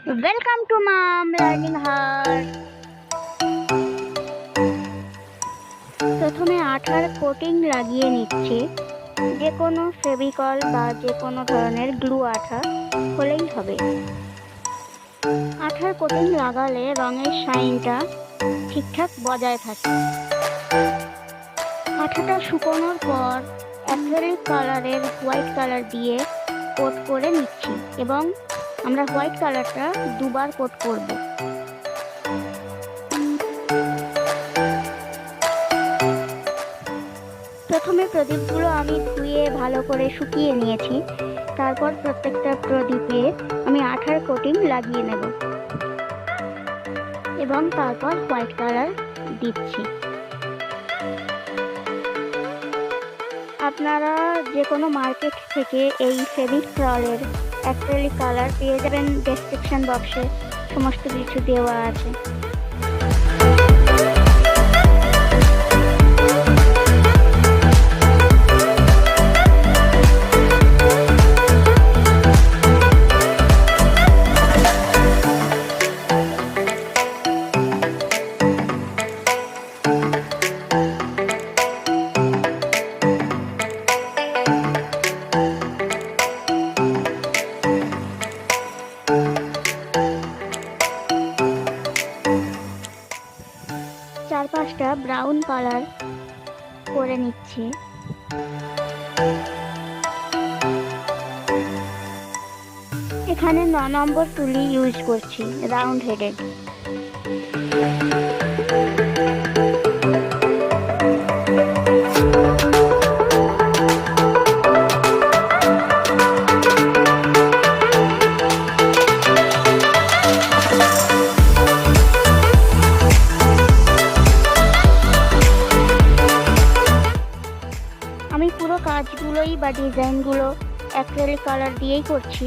Welcome to Mom Learning Heart. প্রথমে আঠার coating লাগিয়ে নিচ্ছি। যে কোনো ফেভিকল বা যে কোনো ধরনের গ্লু আঠা হলেই হবে। আঠার কোটিং লাগালে রঙের শাইনটা ঠিকঠাক বজায় থাকে। আঠাটা শুকোনোর পর অ্যাক্রিলিক কালারের হোয়াইট কালার দিয়ে কোট করে নিচ্ছি এবং আমরা হোয়াইট কালারটা দুবার কোট করব। প্রথমে প্রদীপগুলো আমি ধুয়ে ভালো করে শুকিয়ে নিয়েছি। তারপর প্রত্যেকটা প্রদীপে আমি আঠার কোটিং লাগিয়ে নেব এবং তারপর হোয়াইট কালার দিচ্ছি। আপনারা যে কোনো মার্কেট থেকে এই ফেভিকলের অ্যাক্রিলিক কালার পেয়ে যাবেন। ডেসক্রিপশন বক্সে সমস্ত কিছু দেওয়া আছে। চারপাশটা ব্রাউন কালার করে নিচ্ছি। এখানে 9 নম্বর তুলি ইউজ করছি, রাউন্ড হেডেড। আমি পুরো কাজগুলোই বা ডিজাইনগুলো অ্যাক্রিলিক কালার দিয়েই করছি।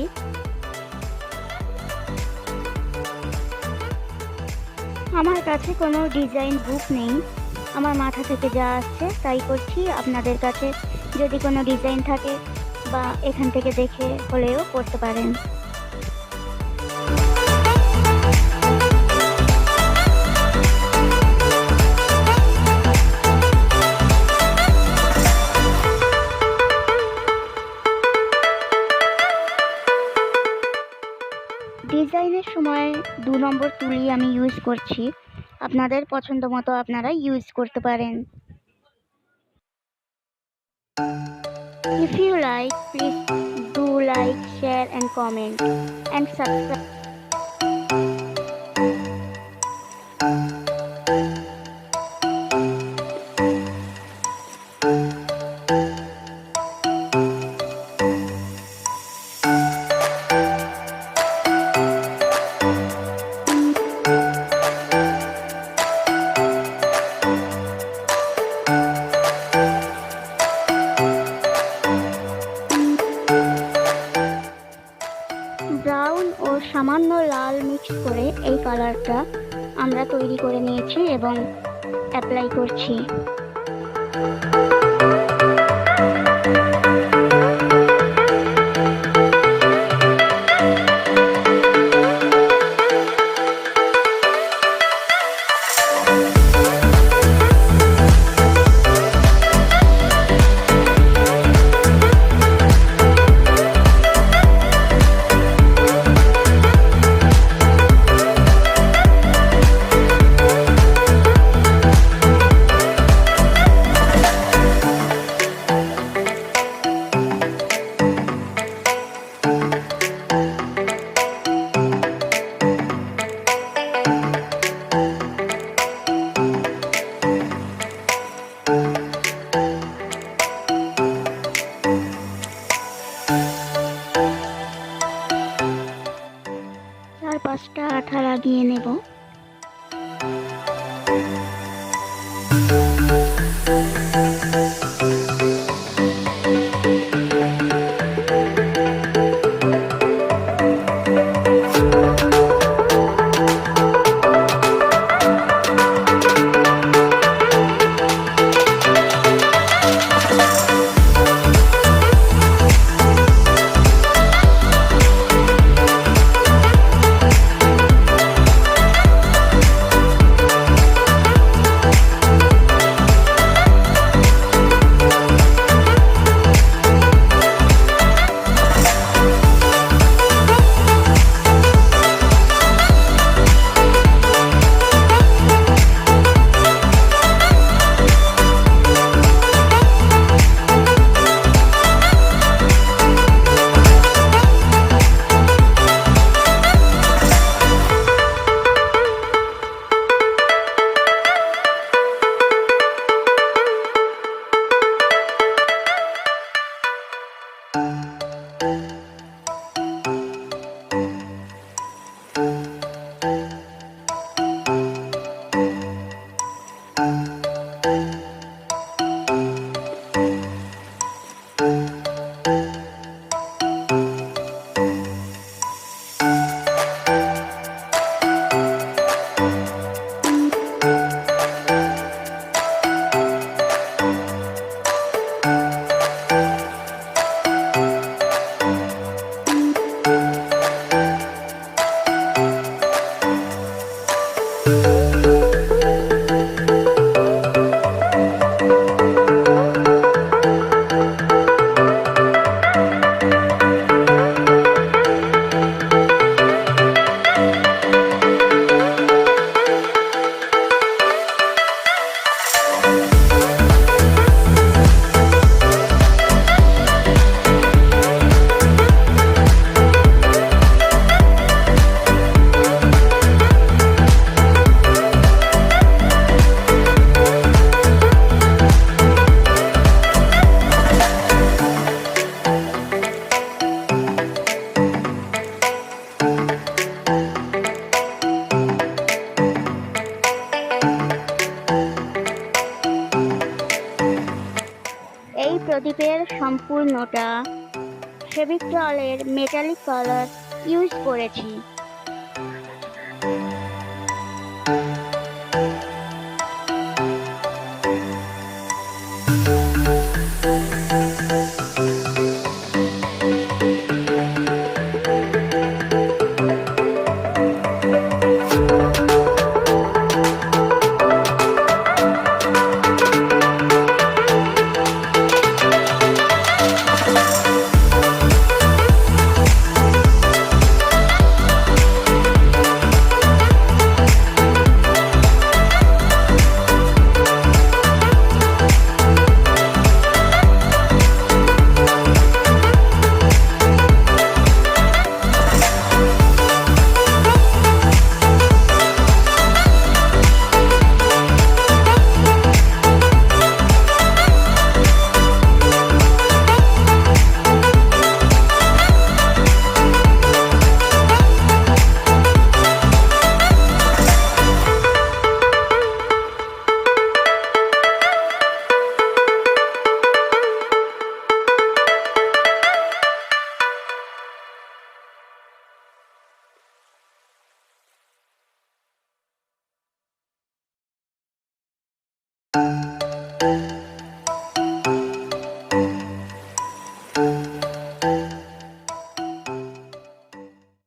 আমার কাছে কোনো ডিজাইন বুক নেই, আমার মাথা থেকে যা আসছে তাই করছি। আপনাদের কাছে যদি কোনো ডিজাইন থাকে বা এখান থেকে দেখে হলেও করতে পারেন। ডিজাইনের সময় 2 নম্বর তুলি আমি ইউজ করছি। আপনাদের পছন্দ মতো আপনারা ইউজ করতে পারেন। If you like, please do like, share and comment and subscribe. Brown ও সামান্য লাল মিক্স করে এই কালারটা আমরা তৈরি করে নিয়েছি এবং অ্যাপ্লাই করছি। চারপাশটা আঠা লাগিয়ে নেব। এই প্রদীপের সম্পূর্ণটা ফেভিকলের মেটালিক কালার ইউজ করেছি।